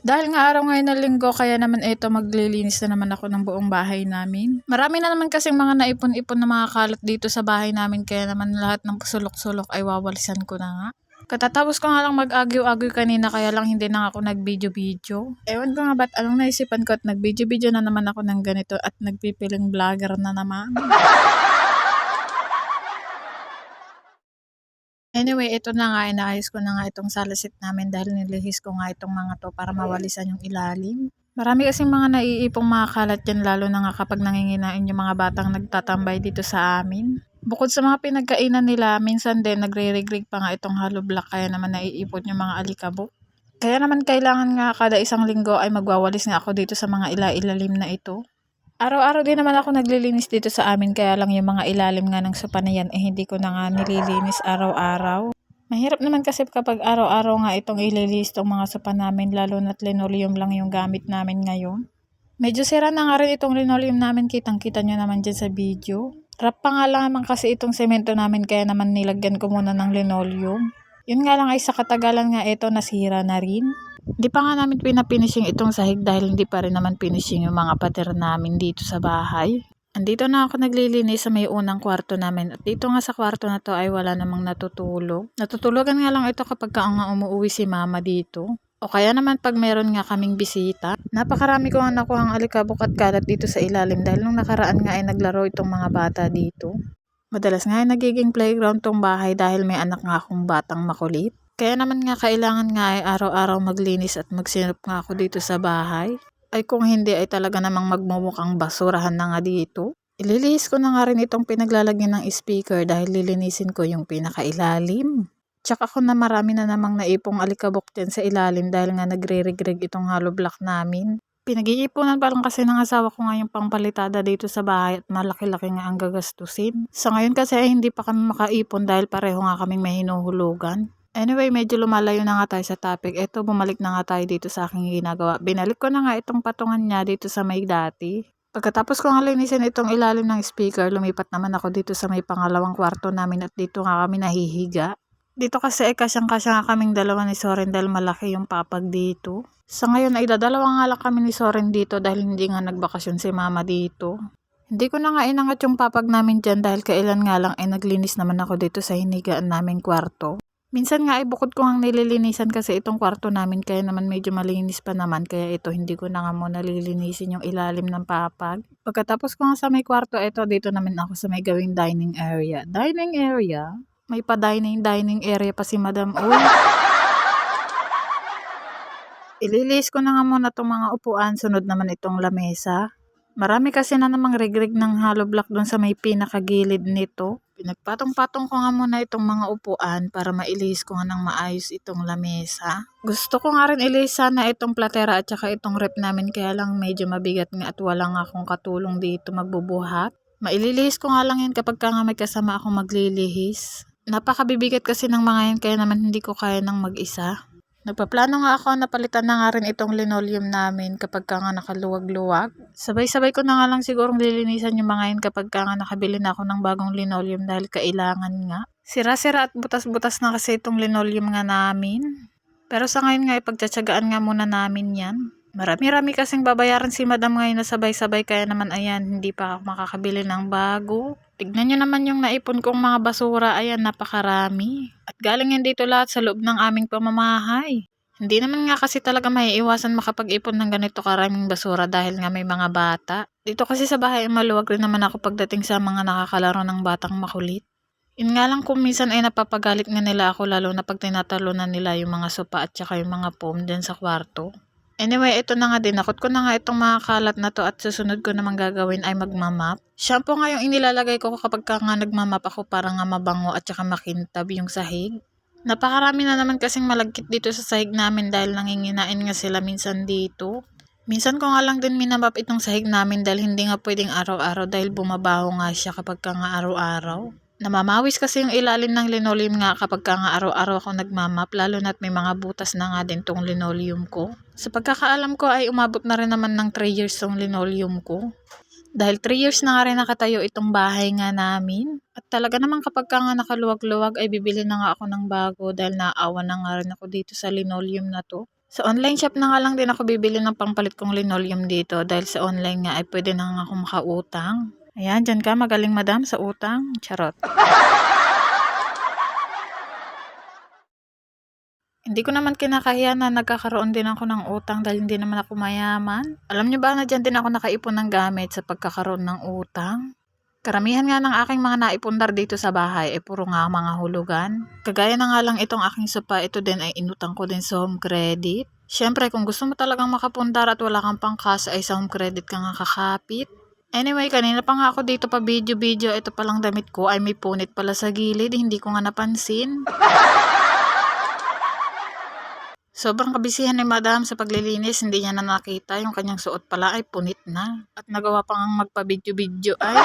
Dahil nga araw ngayon na linggo, kaya naman ito maglilinis na naman ako ng buong bahay namin. Marami na naman kasing mga naipon-ipon na mga kalat dito sa bahay namin, kaya naman lahat ng sulok-sulok ay wawalisan ko na nga. Katatapos ko nga lang mag-agyo-agyo kanina, kaya lang hindi na ako nag-video-video. Ewan ko nga ba't anong naisipan ko at nag-video-video na naman ako ng ganito at nagpipiling vlogger na naman. Anyway, ito na nga, inaayos ko na nga itong salasit namin dahil nilihis ko nga itong mga to para mawalisan yung ilalim. Marami kasing mga naiipong mga kalat dyan, lalo na nga kapag nanginginain yung mga batang nagtatambay dito sa amin. Bukod sa mga pinagkainan nila, minsan din nagre-regrig pa nga itong hollow block, kaya naman naiipon yung mga alikabok. Kaya naman kailangan nga kada isang linggo ay magwawalis nga ako dito sa mga ilalim na ito. Araw-araw din naman ako naglilinis dito sa amin, kaya lang yung mga ilalim nga ng sopa na yan hindi ko na nga nililinis araw-araw. Mahirap naman kasi kapag araw-araw nga itong ililinis itong mga sopa namin, lalo na't linoleum lang yung gamit namin ngayon. Medyo sira na nga rin itong linoleum namin, kitang-kita nyo naman dyan sa video. Rap pa nga lang naman kasi itong semento namin, kaya naman nilagyan ko muna ng linoleum. Yun nga lang ay sa katagalan nga ito nasira na rin. Hindi pa nga namin pinafinishing itong sahig dahil hindi pa rin naman finishing yung mga pader namin dito sa bahay. Andito na ako naglilinis sa may unang kwarto namin, at dito nga sa kwarto na to ay wala namang natutulog. Natutulugan nga lang ito kapag nga umuwi si mama dito. O kaya naman pag meron nga kaming bisita. Napakarami ko nga nakuhang alikabok at kalat dito sa ilalim dahil nung nakaraan nga ay naglaro itong mga bata dito. Madalas nga ay nagiging playground tong bahay dahil may anak nga akong batang makulit. Kaya naman nga kailangan nga ay araw-araw maglinis at magsinop nga ako dito sa bahay. Ay kung hindi ay talaga namang magmumukhang basurahan na nga dito. Ililihis ko na nga rin itong pinaglalagyan ng speaker dahil lilinisin ko yung pinakailalim. Tsaka ko na marami na namang naipong alikabok dyan sa ilalim dahil nga nagre-regrig itong hollow block namin. Pinag-iipunan pa lang kasi ng asawa ko nga yung pangpalitada dito sa bahay at malaki-laki nga ang gagastusin. Sa ngayon kasi ay hindi pa kami makaipon dahil pareho nga kaming may hinuhulugan. Anyway, medyo lumalayo na nga tayo sa topic. Eto, bumalik na nga tayo dito sa aking ginagawa. Binalik ko na nga itong patungan niya dito sa may dati. Pagkatapos ko nga linisin itong ilalim ng speaker, lumipat naman ako dito sa may pangalawang kwarto namin at dito nga kami nahihiga. Dito kasi ay kasyang-kasya nga kaming dalawa ni Soren dahil malaki yung papag dito. Sa ngayon ay dadalawa nga lang kami ni Soren dito dahil hindi nga nagbakasyon si mama dito. Hindi ko na nga inangat yung papag namin dyan dahil kailan nga lang ay naglinis naman ako dito sa hinigaan naming kwarto. Minsan nga ay bukod ko ang nililinisan kasi itong kwarto namin, kaya naman medyo malinis pa naman, kaya ito hindi ko na nga muna lilinisin yung ilalim ng papag. Pagkatapos ko nga sa may kwarto, ito dito naman ako sa may gawing dining area. Dining area? May pa dining area pa si Madam. Uy! Ililis ko na nga muna itong mga upuan, sunod naman itong lamesa. Marami kasi na namang regrig ng hollow block doon sa may pinakagilid nito. Pinagpatong-patong ko nga muna itong mga upuan para mailihis ko nga ng maayos itong lamesa. Gusto ko nga rin ilihis sana itong platera at saka itong rep namin, kaya lang medyo mabigat nga at wala nga akong katulong dito magbubuhat. Maililihis ko nga lang yan kapag ka nga may kasama akong maglilihis. Napakabibigat kasi ng mga yan, kaya naman hindi ko kaya ng mag-isa. Nagpaplano nga ako na palitan na nga rin itong linoleum namin kapag ka nga nakaluwag-luwag. Sabay-sabay ko na nga lang sigurong lilinisan yung mga yan kapag ka nga nakabili na ako ng bagong linoleum dahil kailangan nga. Sira-sira at butas-butas na kasi itong linoleum nga namin. Pero sa ngayon nga ipagtsatsagaan nga muna namin yan. Marami-rami kasing babayaran si Madam ngayon na sabay-sabay, kaya naman ayan, hindi pa ako makakabili ng bago. Tignan nyo naman yung naipon kong mga basura, ayan, napakarami. At galing yan dito lahat sa loob ng aming pamamahay. Hindi naman nga kasi talaga maiiwasan makapag-ipon ng ganito karaming basura dahil nga may mga bata. Dito kasi sa bahay maluwag rin naman ako pagdating sa mga nakakalaro ng batang makulit. Yun nga lang kung minsan ay napapagalit nga nila ako, lalo na pag tinatalunan nila yung mga sopa at saka yung mga foam dyan sa kwarto. Anyway, ito na nga din. Nakot ko na nga itong mga kalat na to at susunod ko namang gagawin ay magmamap. Shampoo nga yung inilalagay ko kapag ka nga nagmamap ako para nga mabango at saka makintab yung sahig. Napakarami na naman kasing malagkit dito sa sahig namin dahil nanginginain nga sila minsan dito. Minsan ko nga lang din minamap itong sahig namin dahil hindi nga pwedeng araw-araw dahil bumabaho nga siya kapag ka nga araw-araw. Namamawis kasi yung ilalim ng linoleum nga kapag ka nga araw-araw ako nagmamap, lalo na't may mga butas na nga din tong linoleum ko. Sa pagkakaalam ko ay umabot na rin naman ng 3 years tong linoleum ko. Dahil 3 years na nga rin nakatayo itong bahay nga namin. At talaga naman kapag ka nga nakaluwag-luwag ay bibili na nga ako ng bago dahil naawa na nga rin ako dito sa linoleum na to. Sa online shop na nga lang din ako bibili ng pampalit kong linoleum dito dahil sa online nga ay pwede na nga ako makautang. Ayan, dyan ka magaling madam sa utang. Charot. Hindi ko naman kinakahiya na nagkakaroon din ako ng utang dahil hindi naman ako mayaman. Alam niyo ba na dyan din ako nakaipon ng gamit sa pagkakaroon ng utang? Karamihan nga ng aking mga naipundar dito sa bahay ay puro nga mga hulugan. Kagaya na nga lang itong aking sopa, ito din ay inutang ko din sa home credit. Siyempre, kung gusto mo talagang makapundar at wala kang pangkas ay sa home credit ka nga kakapit. Anyway, kanina pa nga ako dito pa video, ito palang damit ko ay may punit pala sa gilid, hindi ko nga napansin. Sobrang kabisihan ni madam sa paglilinis, hindi niya na nakita yung kanyang suot pala ay punit na. At nagawa pa ngang magpa-video ay.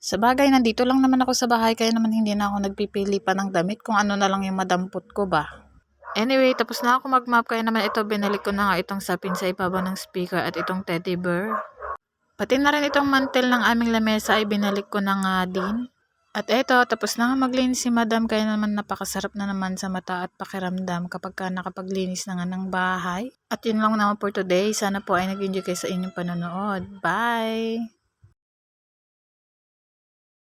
Sa bagay, nandito lang naman ako sa bahay kaya naman hindi na ako nagpipili pa ng damit kung ano na lang yung madampot ko ba. Anyway, tapos na ako mag-map kaya naman ito binalik ko na nga itong sapin sa ibabaw ng speaker at itong teddy bear. Pati na rin itong mantel ng aming lamesa ay binalik ko na nga din. At eto, tapos na nga maglinis si madam kaya naman napakasarap na naman sa mata at pakiramdam kapag ka nakapaglinis na nga ng bahay. At yun lang naman for today. Sana po ay nag-enjoy kayo sa inyong panonood. Bye!